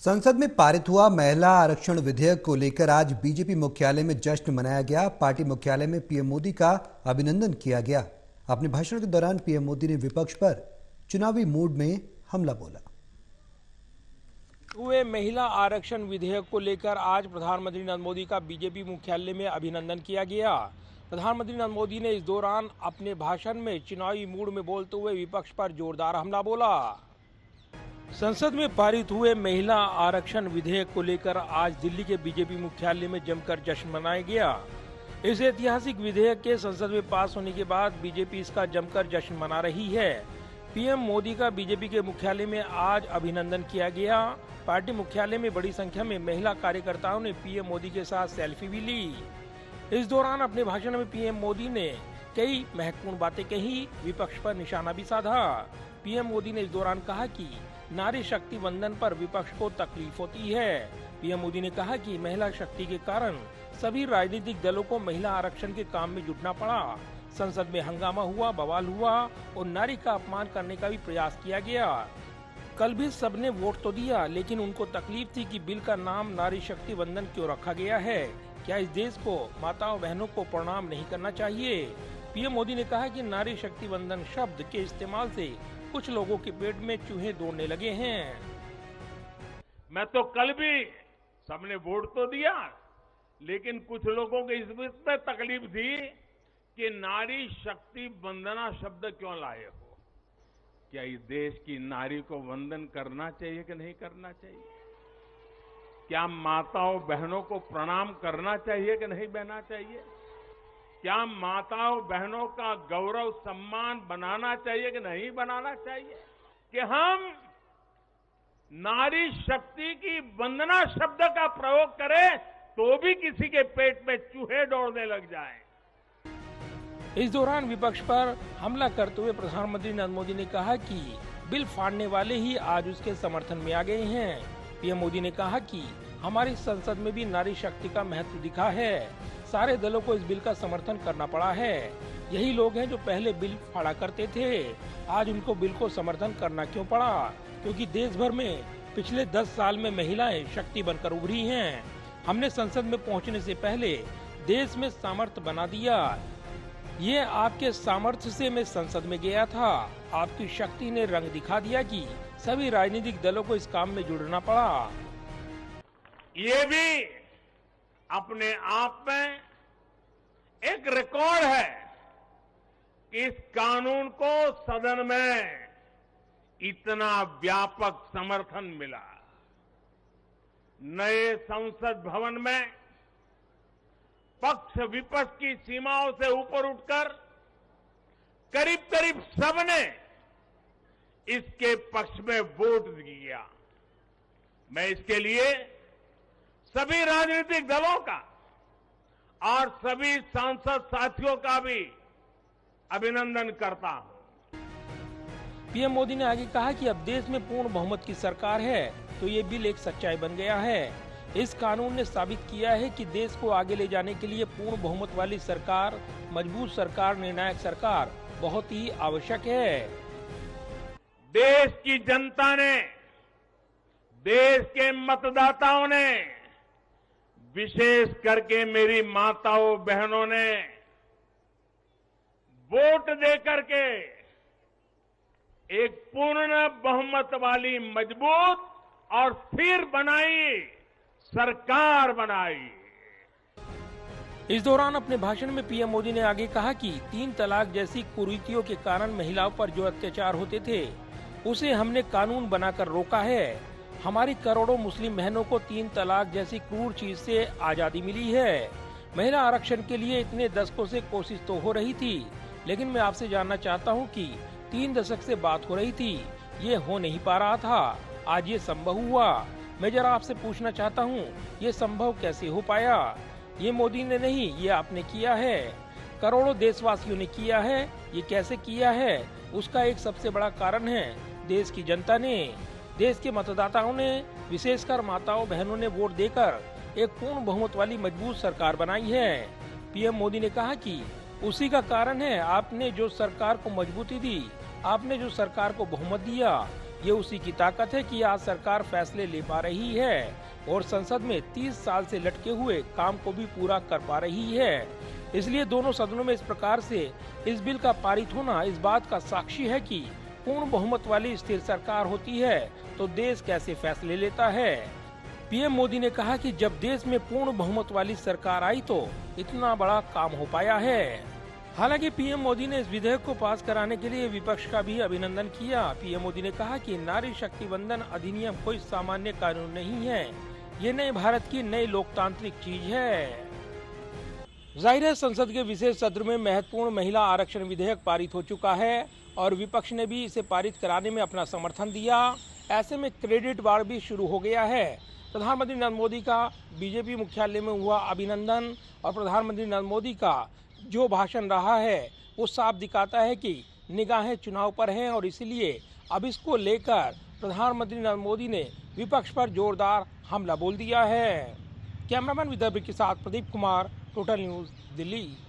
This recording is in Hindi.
संसद में पारित हुआ महिला आरक्षण विधेयक को लेकर आज बीजेपी मुख्यालय में जश्न मनाया गया। पार्टी मुख्यालय में पीएम मोदी का अभिनंदन किया गया। अपने भाषण के दौरान पीएम मोदी ने विपक्ष पर चुनावी मूड में हमला बोला। हुए महिला आरक्षण विधेयक को लेकर आज प्रधानमंत्री नरेंद्र मोदी का बीजेपी मुख्यालय में अभिनंदन किया गया। प्रधानमंत्री नरेंद्र मोदी ने इस दौरान अपने भाषण में चुनावी मूड में बोलते हुए विपक्ष पर जोरदार हमला बोला। संसद में पारित हुए महिला आरक्षण विधेयक को लेकर आज दिल्ली के बीजेपी मुख्यालय में जमकर जश्न मनाया गया। इस ऐतिहासिक विधेयक के संसद में पास होने के बाद बीजेपी इसका जमकर जश्न मना रही है। पीएम मोदी का बीजेपी के मुख्यालय में आज अभिनंदन किया गया। पार्टी मुख्यालय में बड़ी संख्या में महिला कार्यकर्ताओं ने पीएम मोदी के साथ सेल्फी भी ली। इस दौरान अपने भाषण में पीएम मोदी ने कई महत्वपूर्ण बातें कही, विपक्ष पर निशाना भी साधा। पीएम मोदी ने इस दौरान कहा कि नारी शक्ति वंदन पर विपक्ष को तकलीफ होती है। पीएम मोदी ने कहा कि महिला शक्ति के कारण सभी राजनीतिक दलों को महिला आरक्षण के काम में जुटना पड़ा। संसद में हंगामा हुआ, बवाल हुआ और नारी का अपमान करने का भी प्रयास किया गया। कल भी सबने वोट तो दिया, लेकिन उनको तकलीफ थी कि बिल का नाम नारी शक्ति वंदन क्यों रखा गया है। क्या इस देश को माताओं बहनों को प्रणाम नहीं करना चाहिए? पीएम मोदी ने कहा कि नारी शक्ति वंदन शब्द के इस्तेमाल से कुछ लोगों के पेट में चूहे दौड़ने लगे हैं। मैं तो कल भी सबने वोट तो दिया, लेकिन कुछ लोगों को इस पर तकलीफ थी कि नारी शक्ति वंदना शब्द क्यों लाए हो। क्या इस देश की नारी को वंदन करना चाहिए कि नहीं करना चाहिए? क्या माताओं बहनों को प्रणाम करना चाहिए कि नहीं करना चाहिए? क्या माताओं बहनों का गौरव सम्मान बनाना चाहिए कि नहीं बनाना चाहिए? कि हम नारी शक्ति की वंदना शब्द का प्रयोग करें तो भी किसी के पेट में चूहे दौड़ने लग जाएं। इस दौरान विपक्ष पर हमला करते हुए प्रधानमंत्री नरेंद्र मोदी ने कहा कि बिल फाड़ने वाले ही आज उसके समर्थन में आ गए हैं। पीएम मोदी ने कहा कि हमारी संसद में भी नारी शक्ति का महत्व दिखा है। सारे दलों को इस बिल का समर्थन करना पड़ा है। यही लोग हैं जो पहले बिल फाड़ा करते थे। आज उनको बिल को समर्थन करना क्यों पड़ा? क्योंकि देश भर में पिछले 10 साल में महिलाएं शक्ति बनकर उभरी हैं। हमने संसद में पहुंचने से पहले देश में सामर्थ्य बना दिया। ये आपके सामर्थ्य से मैं संसद में गया था। आपकी शक्ति ने रंग दिखा दिया कि सभी राजनीतिक दलों को इस काम में जुड़ना पड़ा। ये भी अपने आप में एक रिकॉर्ड है कि इस कानून को सदन में इतना व्यापक समर्थन मिला। नए संसद भवन में पक्ष विपक्ष की सीमाओं से ऊपर उठकर करीब करीब सबने इसके पक्ष में वोट दिया। मैं इसके लिए सभी राजनीतिक दलों का और सभी सांसद साथियों का भी अभिनंदन करता हूं। पीएम मोदी ने आगे कहा कि अब देश में पूर्ण बहुमत की सरकार है, तो ये बिल एक सच्चाई बन गया है। इस कानून ने साबित किया है कि देश को आगे ले जाने के लिए पूर्ण बहुमत वाली सरकार, मजबूत सरकार, निर्णायक सरकार बहुत ही आवश्यक है। देश की जनता ने, देश के मतदाताओं ने, विशेष करके मेरी माताओं बहनों ने वोट देकर के एक पूर्ण बहुमत वाली मजबूत और स्थिर बनाई सरकार बनाई। इस दौरान अपने भाषण में पीएम मोदी ने आगे कहा कि 3 तलाक जैसी कुरीतियों के कारण महिलाओं पर जो अत्याचार होते थे, उसे हमने कानून बनाकर रोका है। हमारी करोड़ों मुस्लिम बहनों को 3 तलाक जैसी क्रूर चीज से आजादी मिली है। महिला आरक्षण के लिए इतने दशकों से कोशिश तो हो रही थी, लेकिन मैं आपसे जानना चाहता हूं कि 3 दशक से बात हो रही थी, ये हो नहीं पा रहा था। आज ये संभव हुआ। मैं जरा आपसे पूछना चाहता हूँ, ये संभव कैसे हो पाया? ये मोदी ने नहीं, ये आपने किया है। करोड़ों देशवासियों ने किया है। ये कैसे किया है? उसका एक सबसे बड़ा कारण है देश की जनता ने, देश के मतदाताओं ने, विशेषकर माताओं बहनों ने वोट देकर एक पूर्ण बहुमत वाली मजबूत सरकार बनाई है। पीएम मोदी ने कहा कि उसी का कारण है आपने जो सरकार को मजबूती दी, आपने जो सरकार को बहुमत दिया। ये उसी की ताकत है कि आज सरकार फैसले ले पा रही है और संसद में 30 साल से लटके हुए काम को भी पूरा कर पा रही है। इसलिए दोनों सदनों में इस प्रकार से इस बिल का पारित होना इस बात का साक्षी है कि पूर्ण बहुमत वाली स्थिर सरकार होती है तो देश कैसे फैसले लेता है। पीएम मोदी ने कहा कि जब देश में पूर्ण बहुमत वाली सरकार आई तो इतना बड़ा काम हो पाया है। हालांकि पीएम मोदी ने इस विधेयक को पास कराने के लिए विपक्ष का भी अभिनंदन किया। पीएम मोदी ने कहा कि नारी शक्ति वंदन अधिनियम कोई सामान्य कानून नहीं है, ये नए भारत की नई लोकतांत्रिक चीज है। जाहिर है संसद के विशेष सत्र में महत्वपूर्ण महिला आरक्षण विधेयक पारित हो चुका है और विपक्ष ने भी इसे पारित कराने में अपना समर्थन दिया। ऐसे में क्रेडिट वार भी शुरू हो गया है। प्रधानमंत्री नरेंद्र मोदी का बीजेपी मुख्यालय में हुआ अभिनंदन और प्रधानमंत्री नरेंद्र मोदी का जो भाषण रहा है वो साफ दिखाता है कि निगाहें चुनाव पर हैं और इसलिए अब इसको लेकर प्रधानमंत्री नरेंद्र मोदी ने विपक्ष पर जोरदार हमला बोल दिया है। कैमरामैन विदर्भ के साथ प्रदीप कुमार, टोटल न्यूज, दिल्ली।